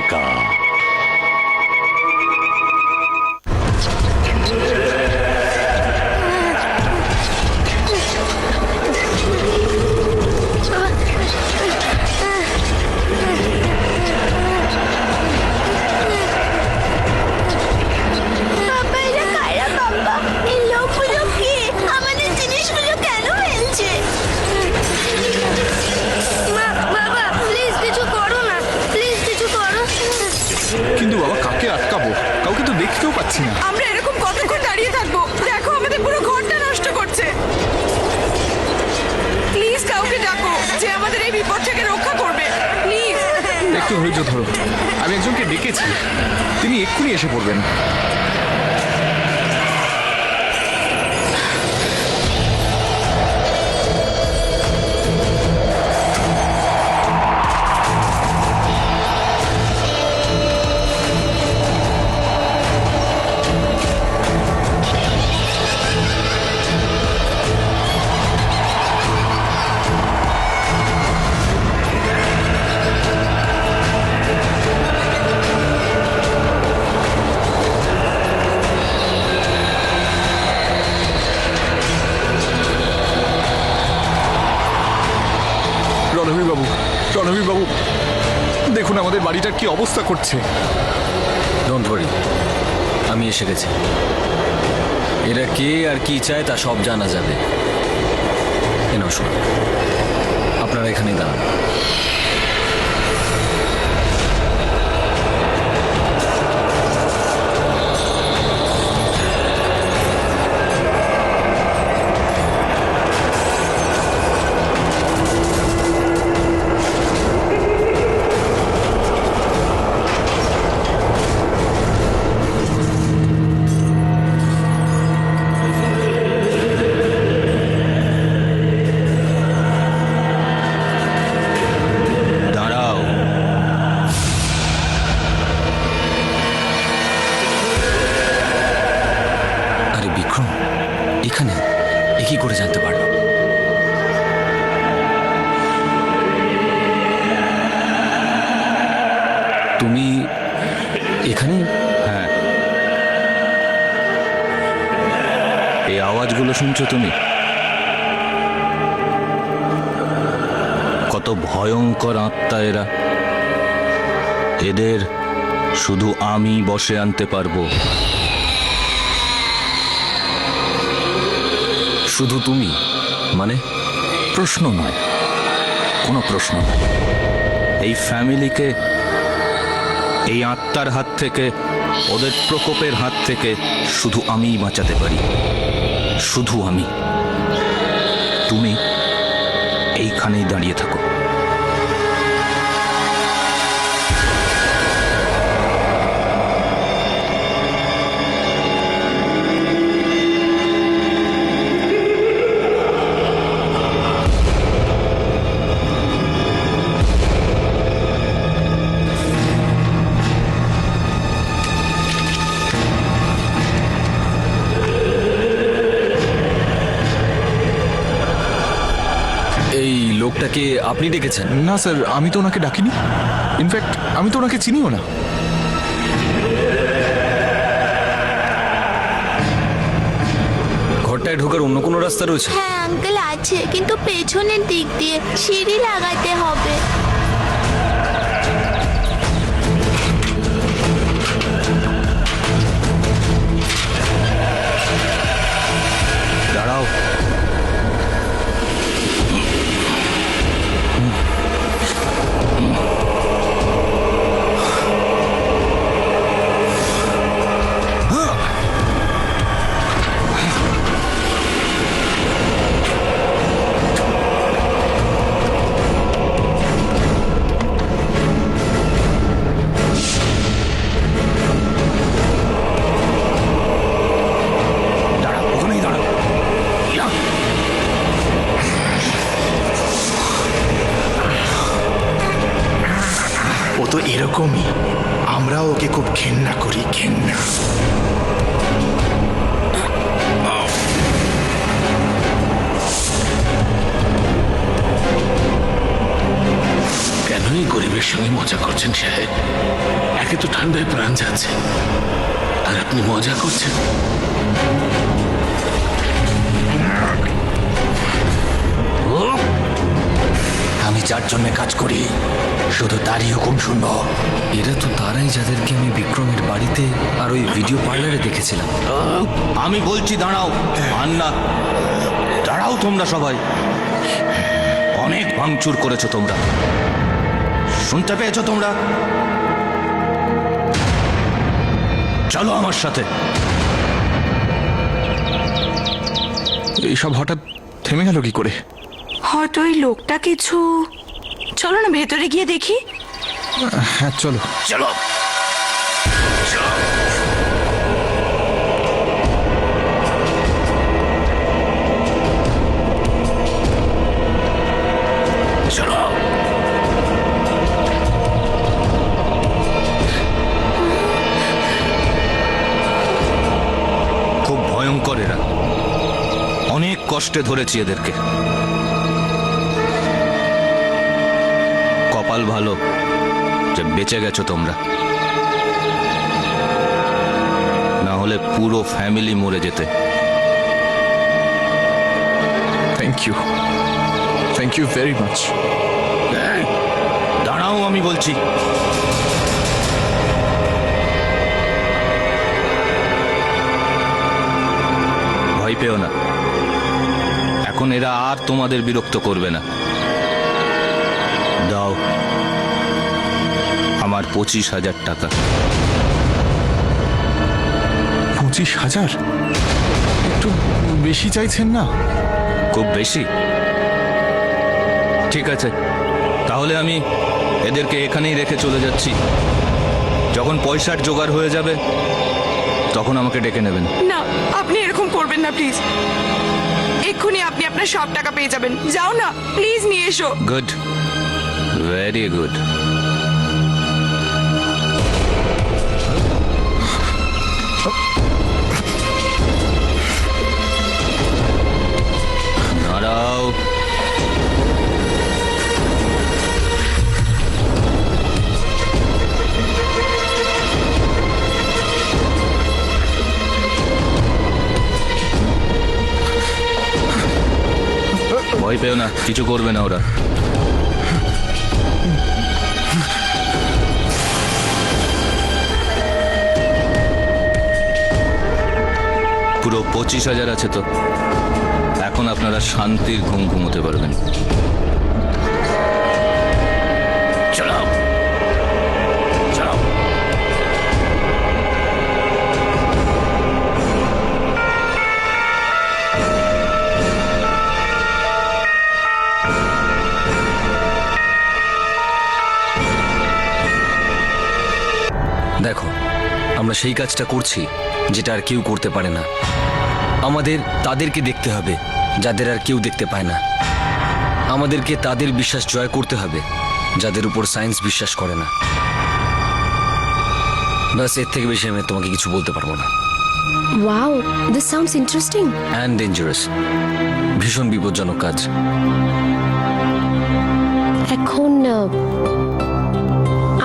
একা। বাবা, এরা কারা বাবা? এই লোকগুলো কে? আমাদের জিনিসগুলো কেন ফেলছে? বাবা, প্লিজ কিছু করো না, প্লিজ কিছু করো। কিন্তু বাবা, কাকে আটকাবো? কাউকে তো দেখতেও পাচ্ছি না। আমরা এরকম কতক্ষণ দাঁড়িয়ে থাকবো? দেখো, আমাদের পুরো ঘরটা নষ্ট করছে। প্লিজ কাউকে ডাকো যে আমাদের এই বিপদ থেকে রক্ষা করবে, প্লিজ। একটু ধৈর্য ধরো, আমি একজনকে ডেকেছি, তিনি এক্ষুনি এসে পড়বেন। রণবীর বাবু, দেখুন আমাদের বাড়িটার কি অবস্থা করছে। ডোন্ট ওয়ারি, আমি এসে গেছি। এরা কে আর কি চায় তা সব জানা যাবে। এনাও শোন, আপনারা এখানেই দাঁড়ান। দাঁড়াও। আরে বিক্রম, এখানে এ কি করে জানতে পারলো? তুমি এখানে? হ্যাঁ, এই আওয়াজগুলো শুনছো তুমি? কত ভয়ঙ্কর আত্মা এরা। এদের শুধু আমি বশে আনতে পারবো। শুধু তুমি? মানে? প্রশ্ন নয়, কোনো প্রশ্ন নয়। এই ফ্যামিলিকে এই আত্মার হাত থেকে, ওদের প্রকোপের হাত থেকে শুধু আমিই বাঁচাতে পারি। শুধু আমি। তুমি এইখানেই দাঁড়িয়ে থাকো। এই লোকটাকে আপনি ডেকেছেন? না স্যার, আমি তো ওনাকে ডাকিনি। ইনফ্যাক্ট আমি তো ওনাকে চিনিও না। ঘরটায় ঢোকার অন্য কোনো রাস্তা রয়েছে? হ্যাঁ আঙ্কেল, আছে, কিন্তু পেছনের দিক দিয়ে সিঁড়ি লাগাতে হবে। দাঁড়াও। এরকমই, আমরা ওকে খুব ঘেন্না করি, ঘেন্না। কেন আপনি গরিবের সঙ্গে মজা করছেন সাহেব? একে তো ঠান্ডায় প্রাণ যাচ্ছে, আর আপনি মজা করছেন। আমি যার জন্য কাজ করি শুধু তারই হুকুম শুনবো। এরা তো তারাই যাদেরকে আমি বিক্রমের বাড়িতে আর ওই ভিডিও পার্লারে দেখেছিলাম। আমি বলছি দাঁড়াও, আন্না দাঁড়াও তোমরা সবাই। অনেক ভাঙচুর করেছো তোমরা, শুনতে পেয়েছো তোমরা? চলো আমার সাথে। এইসব হঠাৎ থেমে গেল কি করে? হয়তো ওই লোকটা কিছু, চলো না ভেতরে গিয়ে দেখি। হ্যাঁ চলো। চলো চলো। খুব ভয়ঙ্কর এরা, অনেক কষ্টে ধরেছি এদেরকে। কপাল ভালো যে বেঁচে গেছো তোমরা, না হলে পুরো ফ্যামিলি মরে যেতে। Thank you very much. দাঁড়াও আমি বলছি। ভয় পেও না, এখন এরা আর তোমাদের বিরক্ত করবে না। দাও আমার 25,000 টাকা। 25,000? একটু বেশি চাইছেন না? খুব বেশি? ঠিক আছে, তাহলে আমি এদেরকে এখানেই রেখে চলে যাচ্ছি। যখন পয়সার জোগাড় হয়ে যাবে তখন আমাকে ডেকে নেবেন। না, আপনি এরকম করবেন না প্লিজ। এক্ষুনি আপনি আপনার সব টাকা পেয়ে যাবেন। যাও না প্লিজ, নিয়ে এসো। Good, very good. দাঁড়াও। ভয় পেও না, কিছু করবে না ওরা। পুরো 25,000 আছে তো, এখন আপনারা শান্তির ঘুম ঘুমোতে পারবেন। চলো চলো। দেখো, আমরা সেই কাজটা করছি যেটা আর কেউ করতে পারে না। আমাদের তাদেরকে দেখতে হবে যাদের আর কেউ দেখতে পায় না। আমাদেরকে তাদের বিশ্বাস জয় করতে হবে যাদের উপর সায়েন্স বিশ্বাস করে না। ব্যাস, এর থেকে বেশি আমি তোমাকে কিছু বলতে পারবো না। Wow, this sounds interesting. And dangerous, ভীষণ বিপজ্জনক কাজ। এখন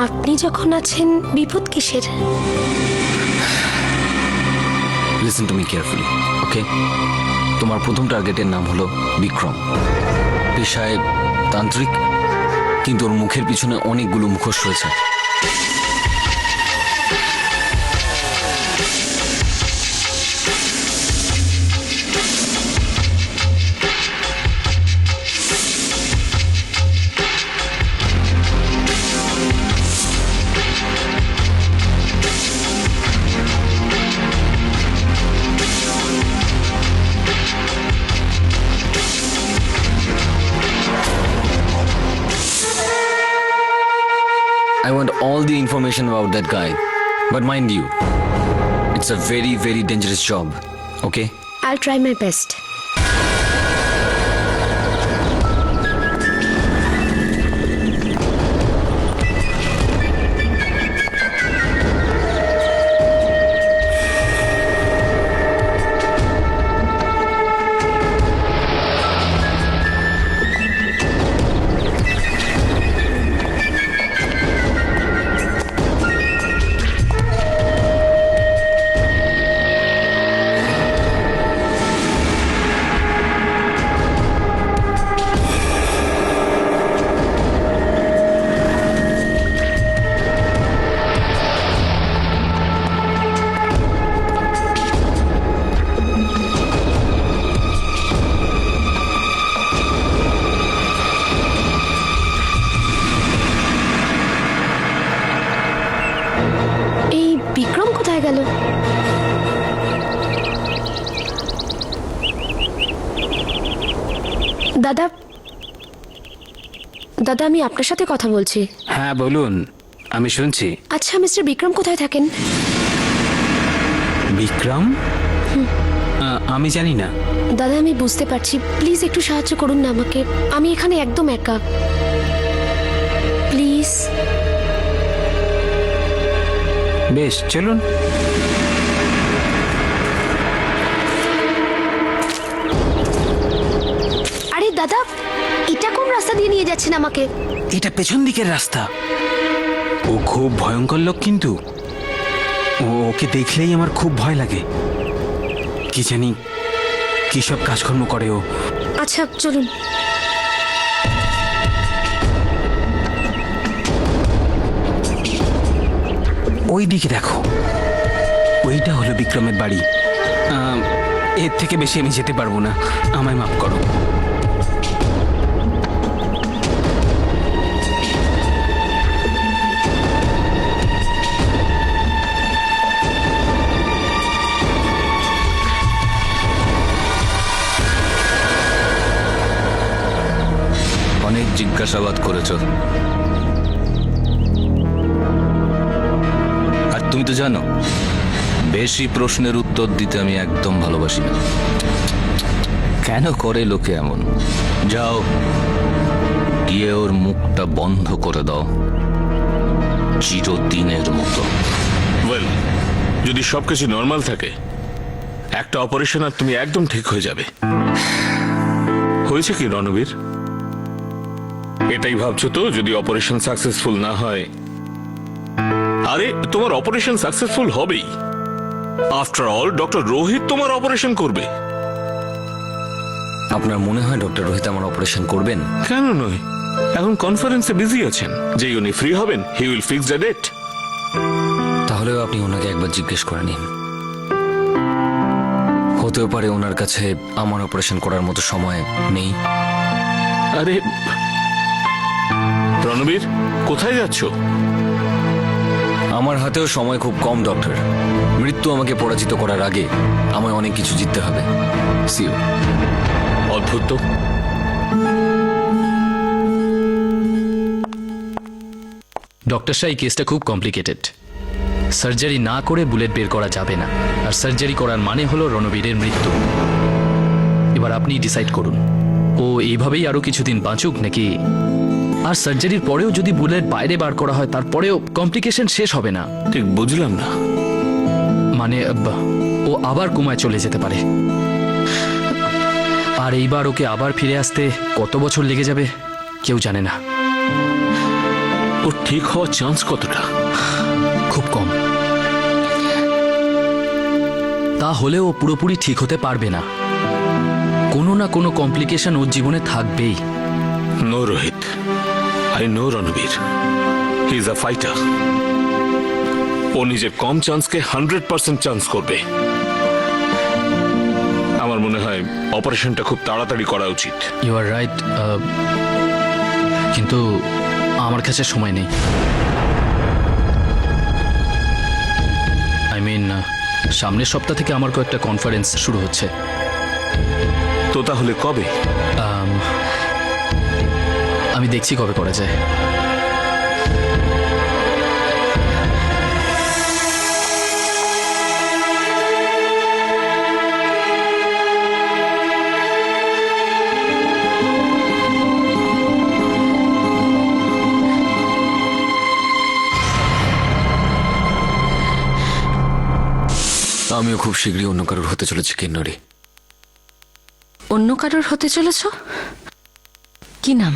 আপনি যখন আছেন, বিপদ কিসের? লিসেন টু মি কেয়ারফুলি, ওকে? তোমার প্রথম টার্গেটের নাম হলো বিক্রম। পেশায় তান্ত্রিক, কিন্তু ওর মুখের পিছনে অনেকগুলো মুখোশ রয়েছে। I want all the information about that guy. But mind you, it's a very, very dangerous job. Okay? I'll try my best. গেল। দাদা দাদা, আমি আপনার সাথে কথা বলছি। হ্যাঁ বলুন, আমি শুনছি। আচ্ছা, মিস্টার বিক্রম কোথায় থাকেন? বিক্রম? আমি জানি না। দাদা, আমি বুঝতে পারছি, প্লিজ একটু সাহায্য করুন না আমাকে। আমি এখানে একদম একা, প্লিজ। বেশ, চলুন। আরে দাদা, এটা কোন রাস্তা দিয়ে নিয়ে যাচ্ছেন আমাকে? এটা পেছন দিকের রাস্তা। ও খুব ভয়ঙ্কর লোক, কিন্তু ওকে দেখলেই আমার খুব ভয় লাগে। কি জানি কি সব কাজকর্ম করে ও। আচ্ছা, চলুন। ওই দিকে দেখো, ওইটা হলো বিক্রমের বাড়ি। এর থেকে বেশি আমি যেতে পারবো না, আমায় মাফ করো। অনেক জিজ্ঞাসাবাদ করেছ, আর তুমি তো জানো বেশি প্রশ্নের উত্তর দিতে আমি একদম ভালোবাসি না। কেন করে লোকে এমন? যাও, গিয়ে ওর মুখটা বন্ধ করে দাও চিরদিনের মতো। ওয়েল, যদি সবকিছু নর্মাল থাকে, একটা অপারেশন আর তুমি একদম ঠিক হয়ে যাবে। হয়েছে কি রণবীর? এটাই ভাবছো তো যদি অপারেশন সাকসেসফুল না হয়? আরে তোমার অপারেশন সাকসেসফুল হবেই। আফটার অল ডক্টর রোহিত তোমার অপারেশন করবে। আপনার মনে হয় ডক্টর রোহিত আমার অপারেশন করবেন? কেন নয়, এখন কনফারেন্সে বিজি আছেন। যেই উনি ফ্রি হবেন, he will fix the date. তাহলেও আপনি ওনাকে একবার জিজ্ঞেস করে নিন। হতেও পারে ওনার কাছে আমার অপারেশন করার মতো সময় নেই। আরে রণবীর, কোথায় যাচ্ছ? আমার হাতেও সময় খুব কম ডক্টর। মৃত্যু আমাকে পরাজিত করার আগে আমায় অনেক কিছু জিততে হবে। See you. অদ্ভুত তো। ডক্টর শাহ, এই কেসটা খুব কমপ্লিকেটেড। সার্জারি না করে বুলেট বের করা যাবে না, আর সার্জারি করার মানে হলো রণবীরের মৃত্যু। এবার আপনি ডিসাইড করুন, ও এইভাবেই আরো কিছুদিন বাঁচুক নাকি, আর সার্জারির পরেও যদি বুলেট বাইরে বার করা হয় তারপরেও কমপ্লিকেশন শেষ হবে না। ঠিক বুঝলাম না। মানে ও আবার কোমায় চলে যেতে পারে, আর এইবার ওকে আবার ফিরে আসতে কত বছর লেগে যাবে কেউ জানে না। ও ঠিক হওয়ার চান্স কতটা? খুব কম। তাহলে ও পুরোপুরি ঠিক হতে পারবে না, কোনো না কোনো কমপ্লিকেশন ওর জীবনে থাকবেই। No Rohit, I know Ranbir, he is a fighter. ও নিজের কম চান্সকে 100% চান্স করবে। আমার মনে হয় অপারেশনটা খুব তাড়াতাড়ি করা উচিত। ইউ আর রাইট, কিন্তু আমার কাছে সময় নেই। আই মিন, সামনের সপ্তাহ থেকে আমার কয়েকটা কনফারেন্স শুরু হচ্ছে। তো তাহলে কবে? আমি দেখছি কবে করা যায়। আমিও খুব শীঘ্রই অন্য কারোর হতে চলেছি কিন্নরি। অন্য কারোর হতে চলেছ? কি নাম?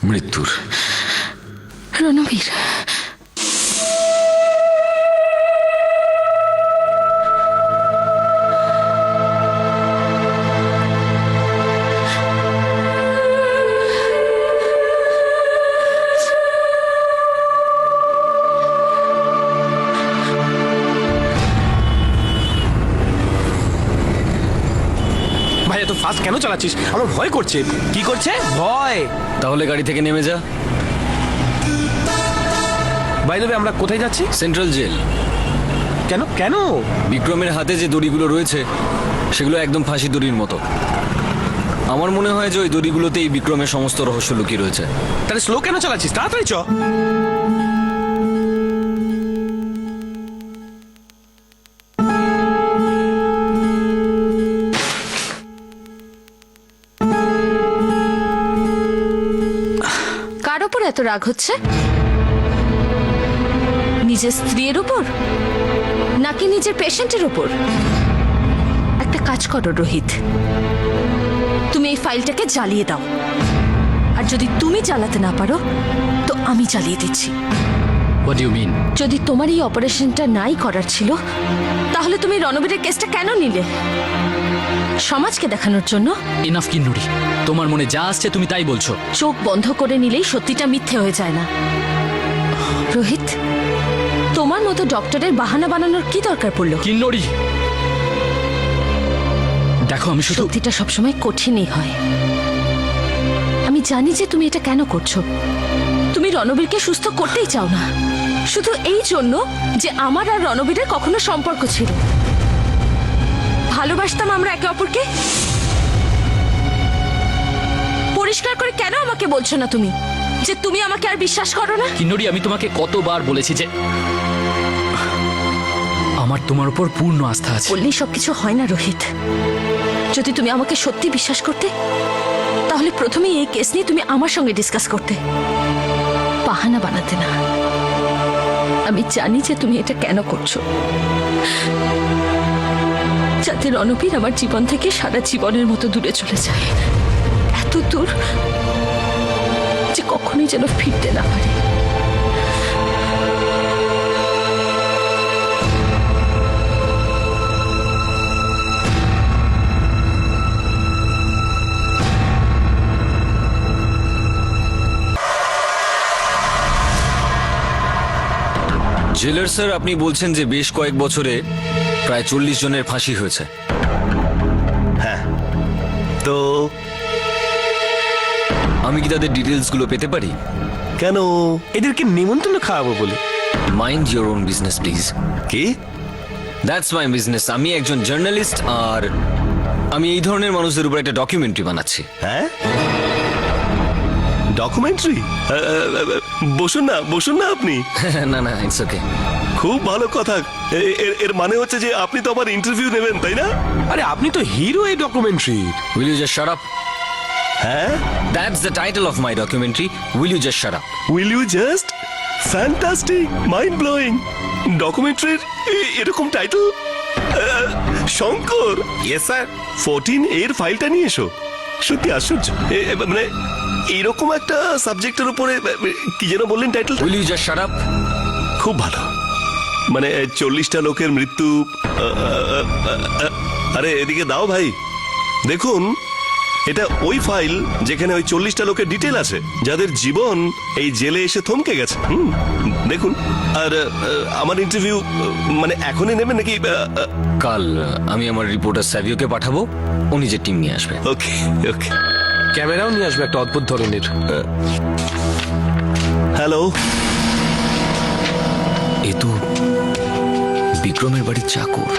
মৃত্যুর। রণবীর, এত ফাস্ট কেন চালাচ্ছিস? আমার ভয় করছে। কি করছে? ভয়। তাহলে গাড়ি থেকে নেমে যা। বাই দ্য ওয়ে, আমরা কোথায় যাচ্ছি? Central jail. কেন কেন? বিক্রমের হাতে যে দড়িগুলো রয়েছে সেগুলো একদম ফাঁসি দড়ির মতো। আমার মনে হয় যে ওই দড়িগুলোতেই বিক্রমের সমস্ত রহস্য লুকিয়ে রয়েছে। তাহলে স্লো কেন চালাচ্ছিস? তাড়াতাড়ি চ। কার ওপর এত রাগ হচ্ছে? নিজের স্ত্রীর উপর নাকি নিজের পেশেন্টের উপর? একটা কাজ করো রোহিত, তুমি এই ফাইলটাকে জ্বালিয়ে দাও। আর যদি তুমি জ্বালাতে না পারো তো আমি জ্বালিয়ে দিচ্ছি। What you mean? যদি তোমার এই অপারেশনটা নাই করার ছিল তাহলে তুমি রণবীরের কেসটা কেন নিলে? সমাজকে দেখানোর জন্য? ইনাফ কিন্নুরি, তোমার মনে যা আসছে তুমি তাই বলছো। চোখ বন্ধ করে নিলেই সত্যিটা মিথ্যে হয়ে যায় না রোহিত। তোমার মতো ডক্টরের বাহানা বানানোর কি দরকার পড়লো? কিন্নুরি দেখো, আমি শুধু সত্যিটা সবসময় কঠিনই হয়। আমি জানি যে তুমি এটা কেন করছো। তুমি রণবীরকে সুস্থ করতেই চাও না, শুধু এই জন্য যে আমার আর রণবীরের কখনো সম্পর্ক ছিল। ভালোবাসতাম আমরা একে অপরকে। পরিষ্কার করে কেন আমাকে বলছো না তুমি যে তুমি আমাকে আর বিশ্বাস করো না? কিন্নুরি, আমি তোমাকে কতবার বলেছি যে আমার তোমার উপর পূর্ণ আস্থা আছে। বললেই সবকিছু হয় না রোহিত। যদি তুমি আমাকে সত্যি বিশ্বাস করতে তাহলে প্রথমেই এই কেস নিয়ে তুমি আমার সঙ্গে ডিসকাস করতে, বাহানা বানাতে না। আমি জানি যে তুমি এটা কেন করছো, যাতে রণবীর আমার জীবন থেকে সারা জীবনের মতো দূরে চলে যায়, এত দূর যে কখনোই যেন ফিরতে না পারে। জেলার স্যার, আপনি বলছেন যে বেশ কয়েক বছরে প্রায় 40 জনের ফাঁসি হয়েছে। তো আমি কি তাদের ডিটেলস গুলো পেতে পারি? কেন? এদেরকে নিমন্ত্রণ খাওয়াবো বলে। Mind your own business please. কি? That's my business. আমি একজন জার্নালিস্ট আর আমি এই ধরনের মানুষদের উপর একটা ডকুমেন্টারি বানাচ্ছি। হ্যাঁ, ডকুমেন্টারি? বসুন না আপনি। না না, ইটস ওকে। খুব ভালো কথা। এর মানে হচ্ছে যে আপনি তো আমার ইন্টারভিউ নেবেন, তাই না? আরে আপনি তো হিরো এই documentary. Will you just shut up? হ্যাঁ, that's the title of my documentary, will you just shut up? Will you just? Fantastic, mind blowing. ডকুমেন্টারির এরকম টাইটেল? শঙ্কর। Yes sir. 14 এর ফাইলটা নিয়ে এসো। সত্যি আশ্চর্য। মানে এরকম একটা সাবজেক্টের উপরে কি যেন বললেন title? Will you just shut up? খুব ভালো। মানে 40টা লোকের মৃত্যু। আরে এদিকে দাও ভাই, দেখুন এটা ওই ফাইল যেখানে ওই 40টা লোকের ডিটেল আছে যাদের জীবন এই জেলে এসে থমকে গেছে। দেখুন। আর আমার ইন্টারভিউ মানে এখনই নেবেন নাকি? কাল আমি আমার রিপোর্টার স্যাভিওকে পাঠাবো, ও নিজের টিম নিয়ে আসবে। ওকে ওকে। ক্যামেরাও নিয়ে আসবে একটা অদ্ভুত ধরনের। হ্যালো। এ তো বিক্রমের বাড়ির চাকর।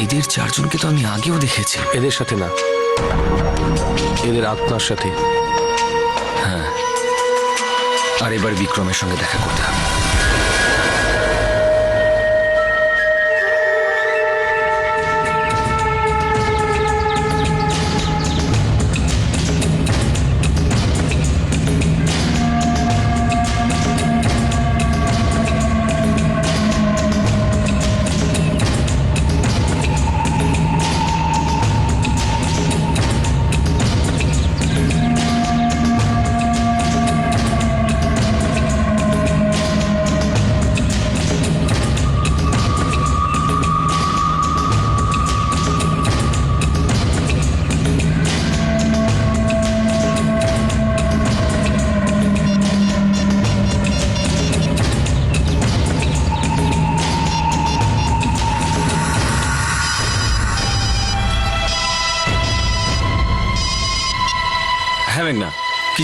এদের চারজনকে তো আমি আগেও দেখেছি। এদের সাথে না, এদের আত্মার সাথে। হ্যাঁ, আর এবার বিক্রমের সঙ্গে দেখা করতে হবে।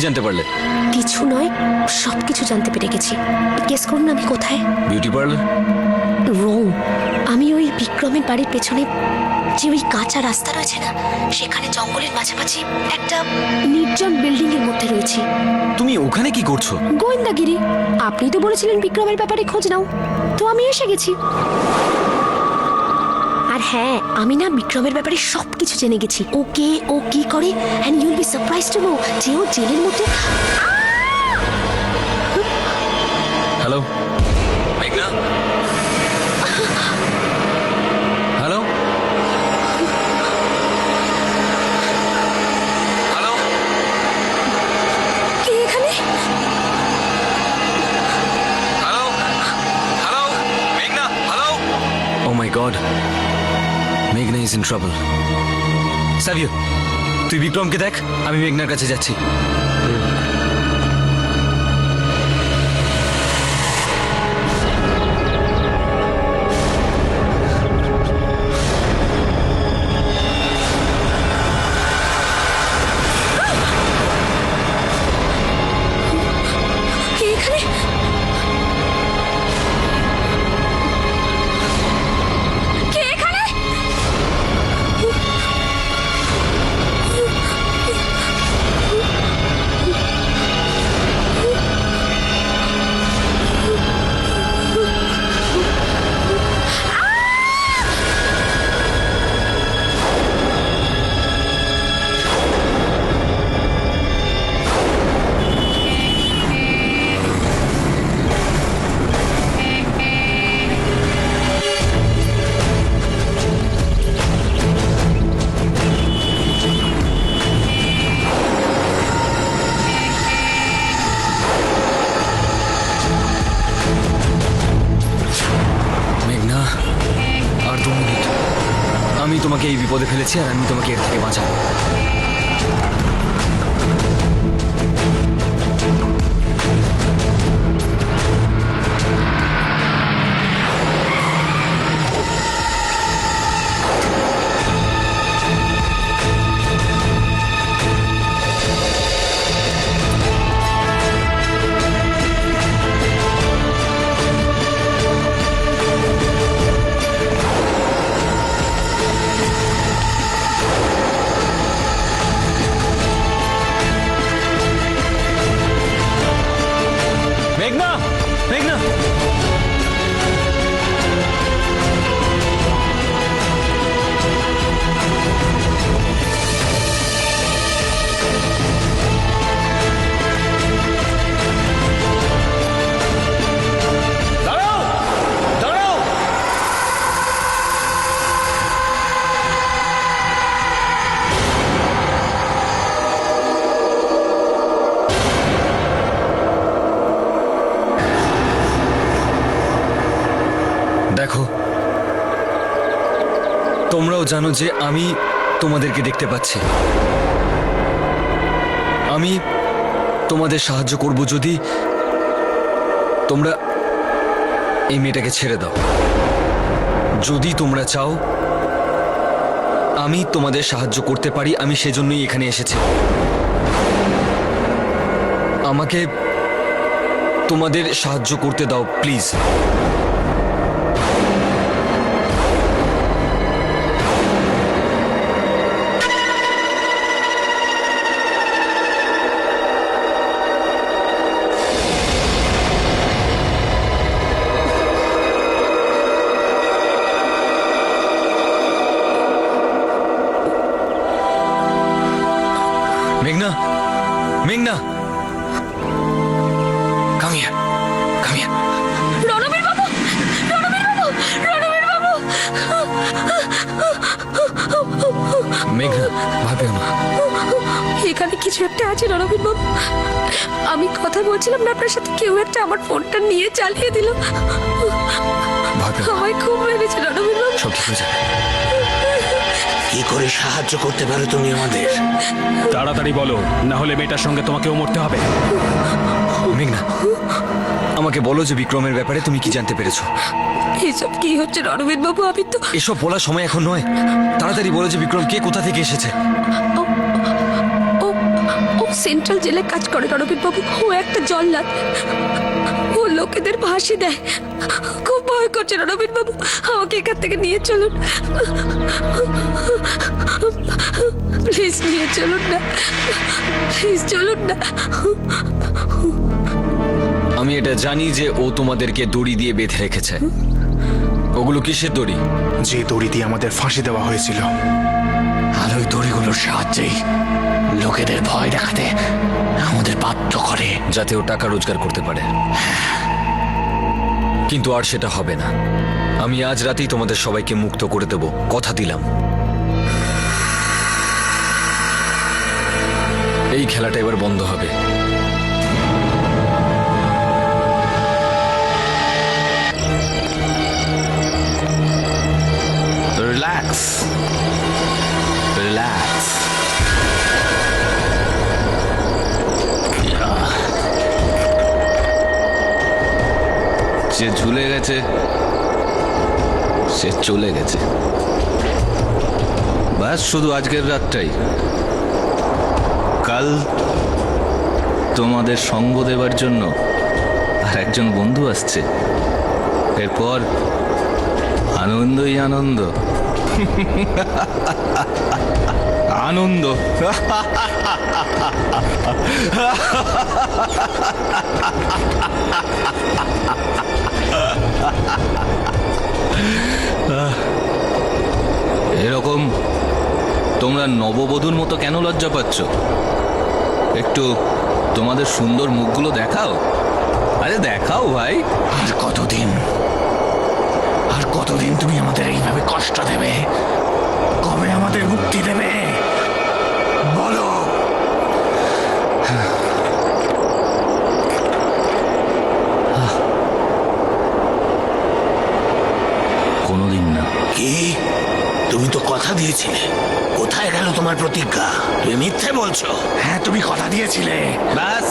জানতে পারলে? কিছু নয়, সবকিছু জানতে পেরে গেছি। গেস করুন আমি কোথায়? Beauty parlour? রং, আমি ওই বিক্রমের বাড়ির পেছনে যে ওই কাঁচা রাস্তা রয়েছে না, সেখানে জঙ্গলের মাঝামাঝি একটা নির্জন বিল্ডিং এর মধ্যে রয়েছি। তুমি ওখানে কি করছো? গোয়েন্দাগিরি। আপনি তো বলেছিলেন বিক্রমের ব্যাপারে খোঁজ নাও, তো আমি এসে গেছি। আর হ্যাঁ, আমি না বিক্রমের ব্যাপারে সবকিছু জেনে গেছি। ওকে, ও কি করে, and you will be surprised to know যে ও জেলের মধ্যে। হ্যালো মেঘনা? Hello hello? কে এখানে? হ্যালো হ্যালো মেঘনা, হ্যালো? ও মাই গড, মেঘনা ইজ ইন ট্রাবল। সাবিও, তুই বিক্রমকে দেখ, আমি মেঘনার কাছে যাচ্ছি। কে এখানে? কে এখানে? মেঘনা, আর 2 মিনিট। আমি তোমাকে এই বিপদে ফেলেছি আর আমি তোমাকে এর থেকে বাঁচাবো। মেঘনা, মেঘনা! দাঁড়াও, দাঁড়াও! দেখো, তোমরাও জানো যে আমি তোমাদেরকে দেখতে পাচ্ছি। আমি তোমাদের সাহায্য করব যদি তোমরা এই মেয়েটাকে ছেড়ে দাও। যদি তোমরা চাও আমি তোমাদের সাহায্য করতে পারি, আমি সেজন্যই এখানে এসেছি। আমাকে তোমাদের সাহায্য করতে দাও প্লিজ। মেঘনা, মেঘনা, come here, come here. Ranbir বাবু, রণবীর বাবু, রণবীর বাবু! মেঘনা, ভয় পেও না। এখানে কিছু একটা আছে রণবীর বাবু। আমি কথা বলছিলাম না আপনার সাথে, কেউ একটা আমার ফোনটা নিয়ে চালিয়ে দিল। ভয় পেও না, আমায় খুব মেরেছে রণবীর বাবু। সব ঠিক হয়ে যাবে। কি করে সাহায্য করতে পারো তুমি আমাদের? তাড়াতাড়ি বলো, না হলে মেয়েটার সঙ্গে তোমাকেও মরতে হবে। মেঘনা, আমাকে বলো যে বিক্রমের ব্যাপারে তুমি কি জানতে পেরেছো? এসব কি হচ্ছে রণবীর বাবু? আমি তো এসব বলার সময় এখন নয়। তাড়াতাড়ি বলো যে বিক্রম কে, কোথা থেকে এসেছে। ও ও সেন্ট্রাল জেলে কাজ করে রণবীর বাবু। ও একটা জল্লাদ, ও লোকেদের ফাঁসি দেয়। খুব ভয় করছে রণবীর বাবু, আমাকে এখান থেকে নিয়ে চলুন, প্লিজ নিয়ে চলুন না, প্লিজ চলুন না। আমি এটা জানি যে ও তোমাদেরকে দড়ি দিয়ে বেঁধে রেখেছে। ওগুলো কিসের দড়ি? যে দড়ি দিয়ে আমাদের ফাঁসি দেওয়া হয়েছিল। আর ওই দড়িগুলোর সাহায্যেই লোকেদের ভয় দেখাতে আমাদের বাধ্য করে। যাতে ও টাকা রোজগার করতে পারে। কিন্তু আর সেটা হবে না। আমি আজ রাতেই তোমাদের সবাইকে মুক্ত করে দেব, কথা দিলাম। এই খেলাটা এবার বন্ধ হবে। Relax, relax. যে ঝুলে গেছে সে চলে গেছে। বাস শুধু আজকের রাতটাই। কাল তোমাদের সঙ্গ দেবার জন্য আর একজন বন্ধু আসছে। এরপর আনন্দই আনন্দ, আনন্দ। এরকম তোমরা নববধূর মতো কেন লজ্জা পাচ্ছ? একটু তোমাদের সুন্দর মুখগুলো দেখাও। আরে দেখাও ভাই। আর কতদিন, আর কতদিন তুমি আমাদের এইভাবে কষ্ট দেবে? কবে আমাদের মুক্তি দেবে বলো? কোনোদিন না। কি? তুমি তো কথা দিয়েছিলে। কোথায় গেল তোমার প্রতিজ্ঞা? তুমি মিথ্যে বলছো। হ্যাঁ, তুমি কথা দিয়েছিলে। ব্যাস,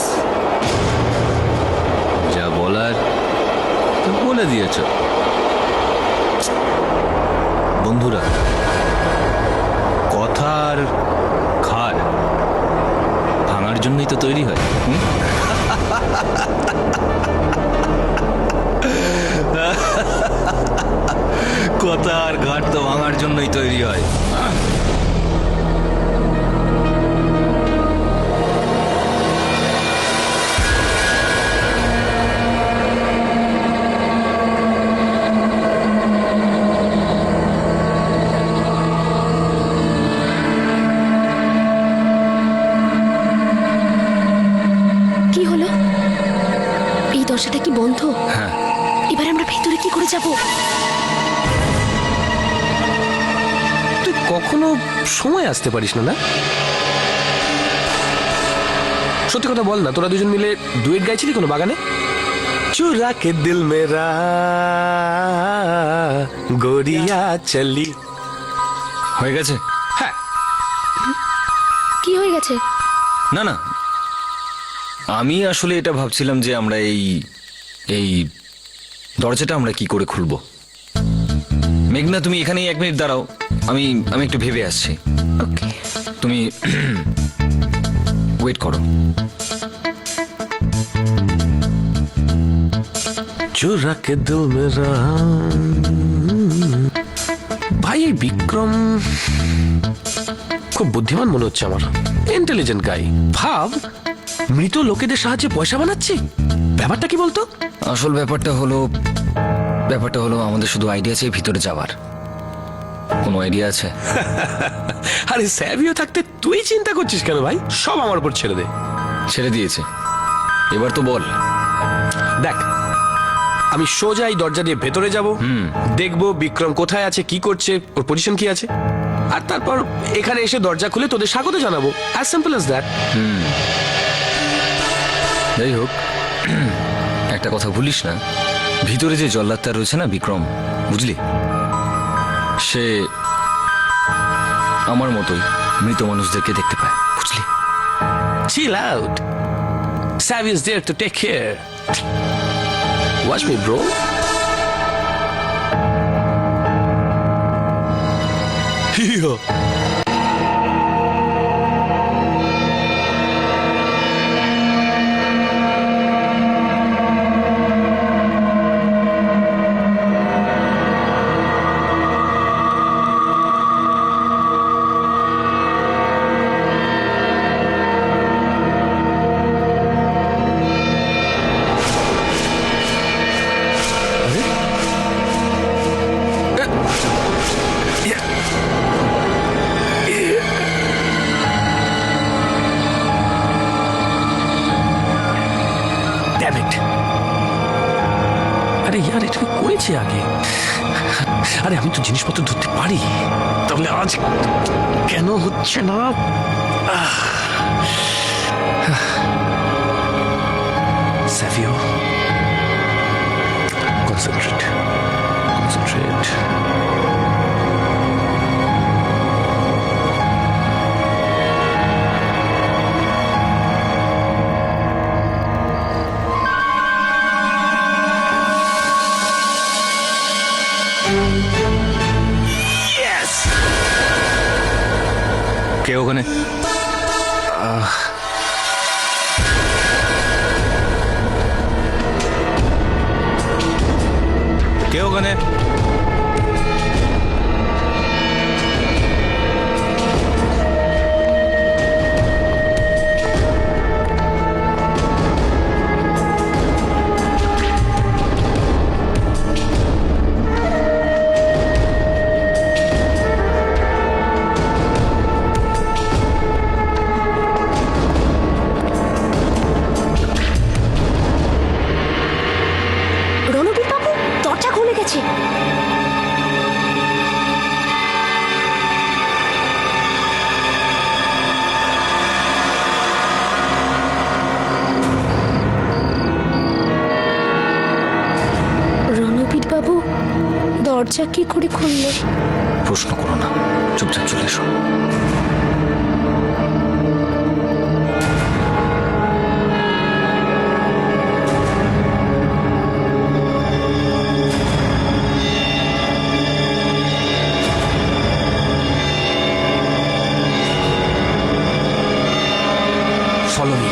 যা বলার তো বলে দিয়েছ। বন্ধুরা, কথার খার ভাঙার জন্যই তো তৈরি হয়। কথার ঘাট তো ভাঙার জন্যই তৈরি হয়। কি হলো? এই দরজাটা কি বন্ধ? হ্যাঁ। এবার আমরা ভেতরে কি করে যাব? তুই কখনো সময় আসতে পারিস না? না, সত্যি কথা বল না, তোরা দুজন মিলে ডুয়েট গাইছিলি কোনো বাগানে? চুরা কে দিল মেরা গড়িয়া চলি। হয়ে গেছে? হ্যাঁ। কি হয়ে গেছে? না না, আমি আসলে এটা ভাবছিলাম যে আমরা এই এই দরজাটা আমরা কি করে খুলবো। মেঘনা, তুমি এখানেই 1 মিনিট দাঁড়াও, আমি আমি একটু ভেবে আসছি। ওকে। তুমি ওয়েট করো। চুরা কে দিল মেরা। ভাই, এই বিক্রম খুব বুদ্ধিমান মনে হচ্ছে আমার। ইন্টেলিজেন্ট গাই। ভাব, মৃত লোকেদের সাহায্যে পয়সা বানাচ্ছি। ব্যাপারটা কি বলতো? আসল ব্যাপারটা হলো আমাদের শুধু আইডিয়া চাই ভিতরে যাওয়ার। কোনো আইডিয়া আছে? আরে স্যাভিও থাকতে তুই চিন্তা করছিস কেন ভাই? সব আমার উপর ছেড়ে দে। ছেড়ে দিয়েছে, এবার তো বল। দেখ, আমি সোজা এই দরজা দিয়ে ভেতরে যাব, দেখবো বিক্রম কোথায় আছে, কি করছে, ওর পজিশন কি আছে, আর তারপর এখানে এসে দরজা খুলে তোদের স্বাগত জানাবো। As simple as that. যাই হোক, একটা কথা ভুলিস না, ভিতরে যে জল্লাদটা রয়েছে না বিক্রম, বুঝলি, সে আমার মতোই মৃত মানুষদেরকে দেখতে পায়, বুঝলি। Chill out. Savvy is there to take care. Watch me, bro. Here. আরে ইয়ার এটা করেছি আগে। আরে আমি তো জিনিসপত্র ধরতে পারি, তাহলে আজ কেন হচ্ছে না? Savio, concentrate. কে ওখানে? কে ওখানে? রণবীর বাবু, দরজা খুলে গেছে। রণবীর বাবু, দরজা কি করে খুললো? প্রশ্ন করো না, চুপচাপ চলে এসো। Follow me.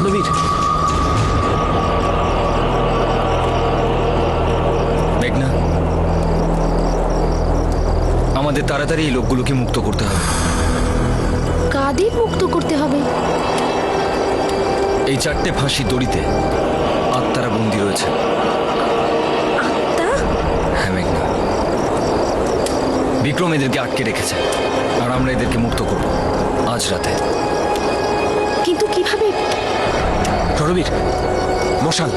রণবীর, মেঘনা, আমাদের তাড়াতাড়ি এই লোকগুলোকে মুক্ত করতে হবে। কাদের মুক্ত করতে হবে? এই 4টে ফাঁসি দড়িতে আত্মারা বন্দী রয়েছে। আত্মা? হ্যাঁ মেঘনা, বিক্রম এদেরকে আটকে রেখেছে, আর আমরা এদেরকে মুক্ত করব আজ রাতে। কিন্তু কিভাবে? রণবীর, মশাল।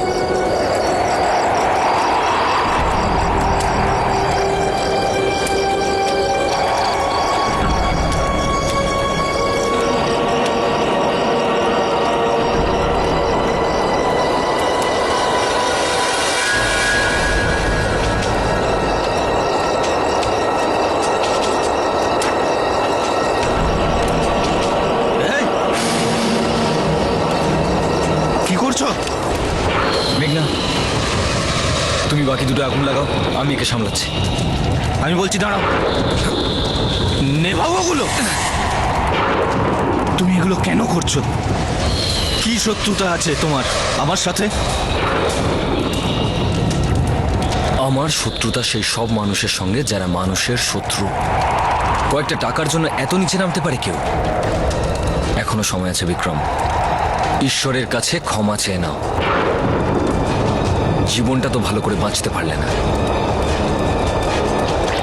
কি করছো? মেঘনা, তুমি বাকি দুটো আগুন লাগাও, আমি একে সামলাচ্ছি। আমি বলছি দাঁড়াও, নেভাও ওগুলো। তুমি এগুলো কেন করছো? কি শত্রুতা আছে তোমার আমার সাথে? আমার শত্রুতা সেই সব মানুষের সঙ্গে যারা মানুষের শত্রু। কয়েকটা টাকার জন্য এত নিচে নামতে পারে কেউ? এখনো সময় আছে বিক্রম, ঈশ্বরের কাছে ক্ষমা চেয়ে নাও। জীবনটা তো ভালো করে বাঁচতে পারলে না,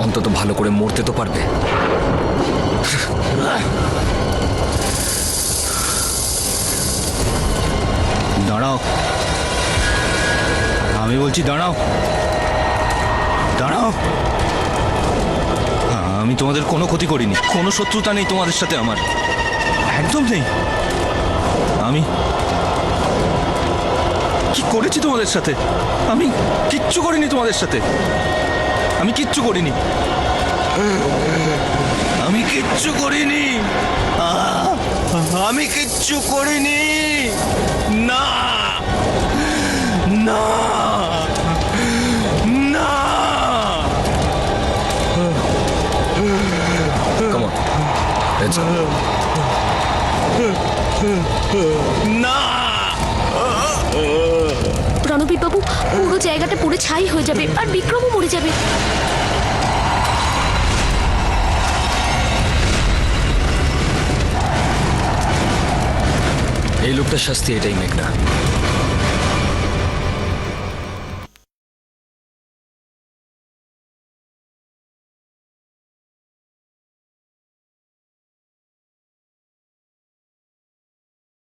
অন্তত ভালো করে মরতে তো পারবে। দাঁড়াও, আমি বলছি দাঁড়াও, দাঁড়াও। আমি তোমাদের কোনো ক্ষতি করিনি, কোনো শত্রুতা নেই তোমাদের সাথে আমার, একদম নেই। আমি কি করেছি তোমাদের সাথে? আমি কিচ্ছু করিনি তোমাদের সাথে, আমি কিচ্ছু করিনি, আমি কিচ্ছু করিনি, আমি কিচ্ছু করিনি। না না না। Come on, let's go. Ranbir বাবু, জায়গাটা পুরো ছাই হয়ে যাবে আর বিক্রমও মরে যাবে। এই লোকটার শাস্তি এটাই মেঘনা।